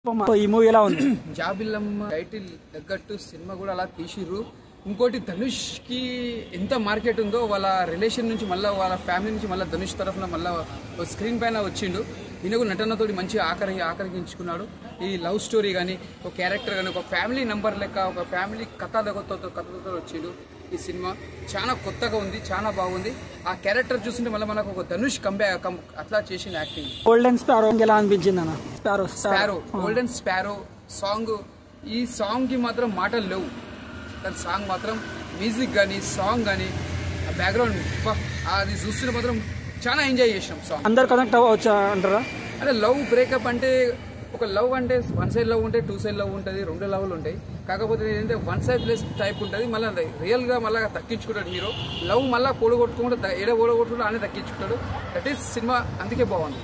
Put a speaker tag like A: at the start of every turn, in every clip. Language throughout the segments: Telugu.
A: ఈ మూవీ ఎలా ఉంది?
B: జాబిల్లమ్మ టైటిల్ తగ్గట్టు సినిమా కూడా అలా తీసిర్రు. ఇంకోటి ధనుష్ కి ఎంత మార్కెట్ ఉందో వాళ్ళ రిలేషన్ నుంచి మళ్ళీ వాళ్ళ ఫ్యామిలీ నుంచి మళ్ళీ ధనుష్ తరఫున మళ్ళీ స్క్రీన్ పైన వచ్చిండు. ఈయనకు నటనతోటి మంచి ఆకర్షించుకున్నాడు. ఈ లవ్ స్టోరీ కానీ ఒక క్యారెక్టర్ కానీ ఒక ఫ్యామిలీ నంబర్ లెక్క ఒక ఫ్యామిలీ కథతో వచ్చిండు. ఈ సినిమా చాలా కొత్తగా ఉంది, చాలా బాగుంది. ఆ క్యారెక్టర్ చూస్తుంటే మళ్ళీ మనకు ఒక ధనుష్ అట్లా చేసిన యాక్టింగ్.
A: గోల్డెన్ స్పారో ఎలా అనిపించింది అన్న?
B: స్పారో గోల్డెన్ స్పారో సాంగ్, ఈ సాంగ్ కి మాత్రం మాటలు లేవు. దాని సాంగ్ మాత్రం మ్యూజిక్ కానీ సాంగ్ కానీ బ్యాక్గ్రౌండ్ అది చూస్తుంటే మాత్రం చాలా ఎంజాయ్ చేసినాం. సాంగ్
A: అందరు కనెక్ట్ అవ్వచ్చా అంటారా?
B: అంటే లవ్ బ్రేకప్ అంటే ఒక లవ్ అంటే వన్ సైడ్ లవ్ ఉంటాయి, టూ సైడ్ లవ్ ఉంటుంది, రెండు లవ్లు ఉంటాయి. కాకపోతే ఏంటంటే వన్ సైడ్ ప్లేస్ టైప్ ఉంటుంది. మళ్ళీ రియల్ గా మళ్ళీ దక్కించుకుంటాడు హీరో. లవ్ మళ్ళీ ఓడగొట్టుకుంటూ ఓడగొట్టుకుంటూ అనే దక్కించుకుంటాడు. దట్ ఈస్ సినిమా, అందుకే బాగుంది.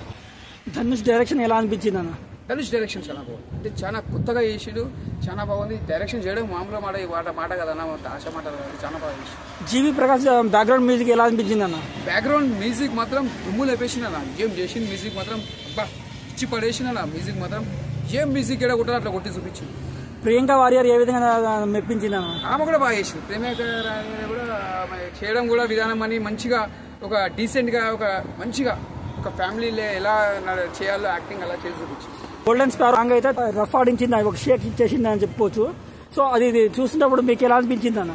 A: ధనుష్ డైరెక్షన్ ఎలా అనిపించింది అన్న?
B: ధనుష్ డైరెక్షన్ చాలా బాగుంది. అంటే చాలా కొత్తగా చేసిడు, చాలా బాగుంది. డైరెక్షన్ చేయడం మామూలుగా మాట కదా అన్న, ఆశ మాట కదా, చాలా బాగా చేసి.
A: జీవి ప్రకాష్ బ్యాక్గ్రౌండ్ మ్యూజిక్ ఎలా అనిపించింది అన్న?
B: బ్యాక్గ్రౌండ్ మ్యూజిక్ మాత్రం దుమ్ము లేపేసిన ఏం చేసిన మ్యూజిక్ మాత్రం ఇచ్చి పడేసిన మ్యూజిక్ మాత్రం ఏం మ్యూజిక్ ఎక్కడ కొట్టాలో అట్లా కొట్టి చూపించింది.
A: ప్రియాంక వారియర్ ఏ విధంగా మెప్పించింది అన్న?
B: ఆమె కూడా బాగా చేసింది. ప్రియాంక కూడా చేయడం కూడా విధానం అని మంచిగా ఒక డీసెంట్ గా ఒక మంచిగా ఒక ఫ్యామిలీలో ఎలా చేయాలో యాక్టింగ్ అలా చేసి చూపించింది.
A: గోల్డెన్ స్పారో సాంగ్ అయితే రఫ్ ఆడించింది, ఒక షేక్ ఇచ్చేసింది అని చెప్పుకోవచ్చు. సో అది చూసినప్పుడు మీకు ఎలా అనిపించింది అన్న?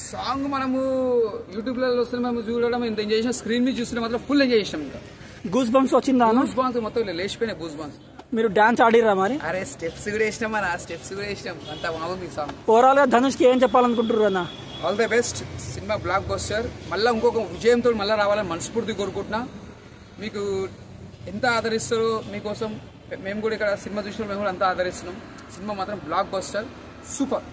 B: సాంగ్ మనము యూట్యూబ్లలో వస్తే మేము చూడడం ఎంత ఎంజాయ్ చేసినా, స్క్రీన్ మీద చూస్తుంటే మాత్రం ఫుల్ ఎంజాయ్ చేసినాం. ఇంకా
A: గూస్ బంప్స్ వచ్చిందా?
B: గూస్ బంప్స్ మొత్తం లేచిపోయినాయి గూస్ బంప్స్.
A: మీరు డాన్స్ ఆడిరా మరి?
B: అరే స్టెప్స్ కూడా వేసినాం అన్న, స్టెప్స్ కూడా వేసినాం. అంత బాగుంది సాంగ్.
A: ఓవరాల్ గా ధనుష్ కి ఏం చెప్పాలనుకుంటున్నారు అన్న?
B: All the best. Cinema block buster. మళ్ళీ ఇంకొక విజయంతో మళ్ళీ రావాలని మనస్ఫూర్తి కోరుకుంటున్నా. మీకు ఎంత ఆదరిస్తారో మీకోసం మేము కూడా ఇక్కడ సినిమా చూసినా మేము కూడా అంతా ఆదరిస్తున్నాం. సినిమా మాత్రం బ్లాక్ బస్టర్, సూపర్.